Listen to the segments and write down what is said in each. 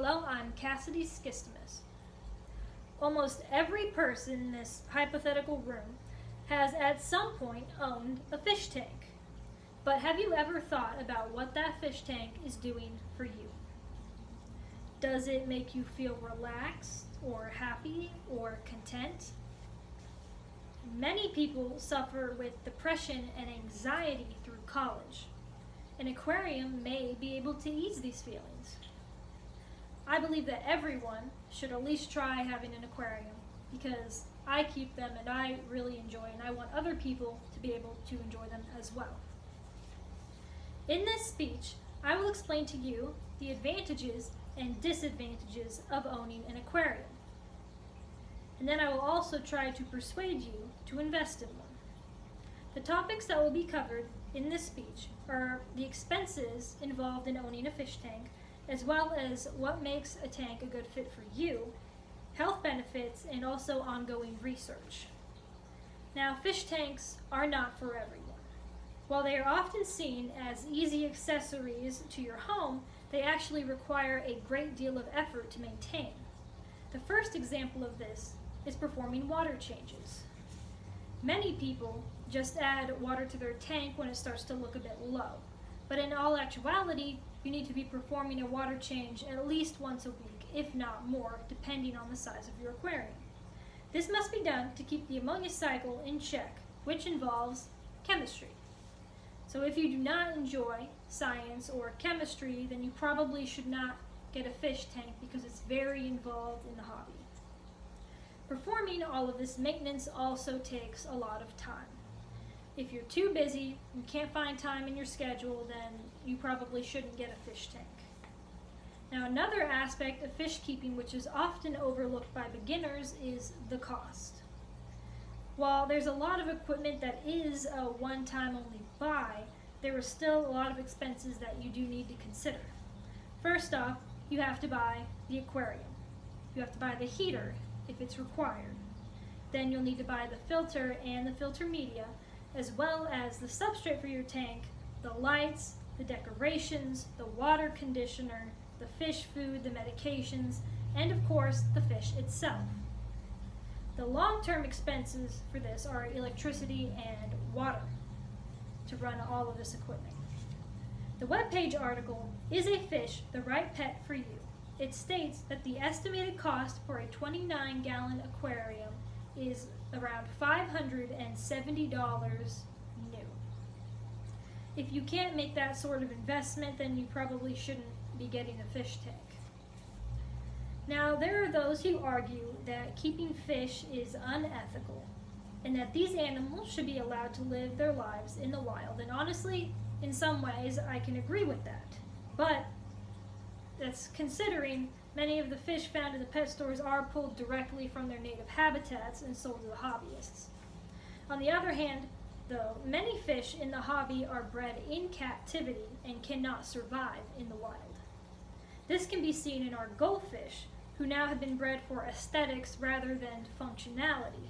Hello, I'm Cassidy Skistimus. Almost every person in this hypothetical room has at some point owned a fish tank. But have you ever thought about what that fish tank is doing for you? Does it make you feel relaxed or happy or content? Many people suffer with depression and anxiety through college. An aquarium may be able to ease these feelings. I believe that everyone should at least try having an aquarium because I keep them and I really enjoy, and I want other people to be able to enjoy them as well. In this speech, I will explain to you the advantages and disadvantages of owning an aquarium. And then I will also try to persuade you to invest in one. The topics that will be covered in this speech are the expenses involved in owning a fish tank, as well as what makes a tank a good fit for you, health benefits, and also ongoing research. Now, fish tanks are not for everyone. While they are often seen as easy accessories to your home, they actually require a great deal of effort to maintain. The first example of this is performing water changes. Many people just add water to their tank when it starts to look a bit low, but in all actuality, you need to be performing a water change at least once a week, if not more, depending on the size of your aquarium. This must be done to keep the ammonia cycle in check, which involves chemistry. So if you do not enjoy science or chemistry, then you probably should not get a fish tank because it's very involved in the hobby. Performing all of this maintenance also takes a lot of time. If you're too busy and can't find time in your schedule, then you probably shouldn't get a fish tank. Now, another aspect of fish keeping which is often overlooked by beginners is the cost. While there's a lot of equipment that is a one-time only buy, there are still a lot of expenses that you do need to consider. First off, you have to buy the aquarium. You have to buy the heater if it's required. Then you'll need to buy the filter and the filter media, as well as the substrate for your tank, the lights, the decorations, the water conditioner, the fish food, the medications, and of course the fish itself. The long-term expenses for this are electricity and water to run all of this equipment. The webpage article, Is a Fish the Right Pet for You? It states that the estimated cost for a 29-gallon aquarium is around $570 new. If you can't make that sort of investment, then you probably shouldn't be getting a fish tank. Now, there are those who argue that keeping fish is unethical and that these animals should be allowed to live their lives in the wild. And honestly, in some ways, I can agree with that. But that's considering many of the fish found in the pet stores are pulled directly from their native habitats and sold to the hobbyists. On the other hand, though, many fish in the hobby are bred in captivity and cannot survive in the wild. This can be seen in our goldfish, who now have been bred for aesthetics rather than functionality.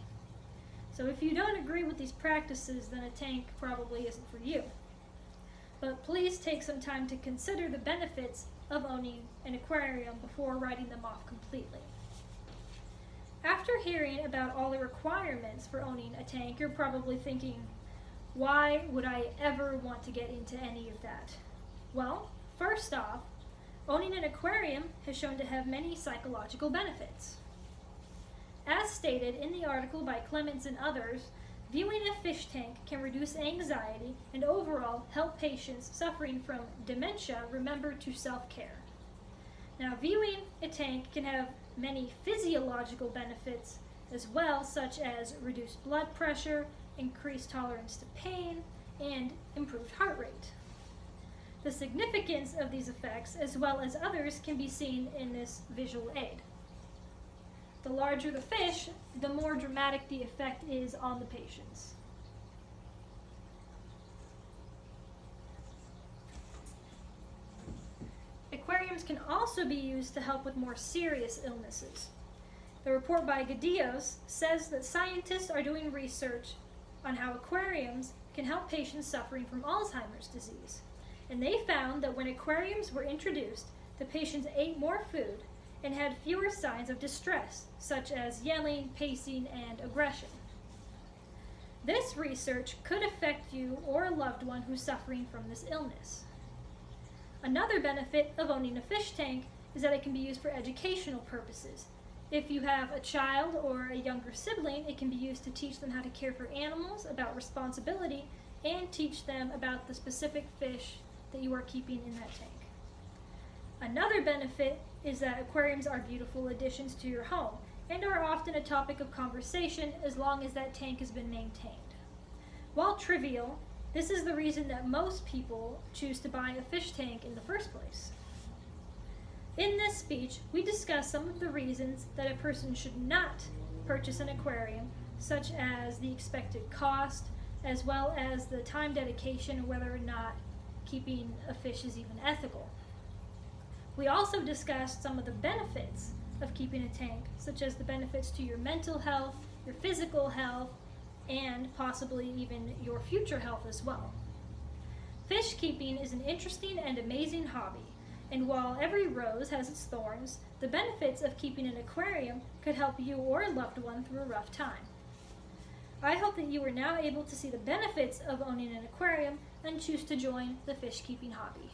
So if you don't agree with these practices, then a tank probably isn't for you. But please take some time to consider the benefits of owning an aquarium before writing them off completely. After hearing about all the requirements for owning a tank, you're probably thinking, why would I ever want to get into any of that? Well, first off, owning an aquarium has shown to have many psychological benefits. As stated in the article by Clements and others, viewing a fish tank can reduce anxiety and overall help patients suffering from dementia remember to self-care. Now, viewing a tank can have many physiological benefits as well, such as reduced blood pressure, increased tolerance to pain, and improved heart rate. The significance of these effects, as well as others, can be seen in this visual aid. The larger the fish, the more dramatic the effect is on the patients. Aquariums can also be used to help with more serious illnesses. The report by Gadios says that scientists are doing research on how aquariums can help patients suffering from Alzheimer's disease. And they found that when aquariums were introduced, the patients ate more food and had fewer signs of distress, such as yelling, pacing, and aggression. This research could affect you or a loved one who's suffering from this illness. Another benefit of owning a fish tank is that it can be used for educational purposes. If you have a child or a younger sibling, it can be used to teach them how to care for animals, about responsibility, and teach them about the specific fish that you are keeping in that tank. Another benefit is that aquariums are beautiful additions to your home and are often a topic of conversation as long as that tank has been maintained. While trivial, this is the reason that most people choose to buy a fish tank in the first place. In this speech, we discuss some of the reasons that a person should not purchase an aquarium, such as the expected cost, as well as the time dedication and whether or not keeping a fish is even ethical. We also discussed some of the benefits of keeping a tank, such as the benefits to your mental health, your physical health, and possibly even your future health as well. Fish keeping is an interesting and amazing hobby, and while every rose has its thorns, the benefits of keeping an aquarium could help you or a loved one through a rough time. I hope that you are now able to see the benefits of owning an aquarium and choose to join the fish keeping hobby.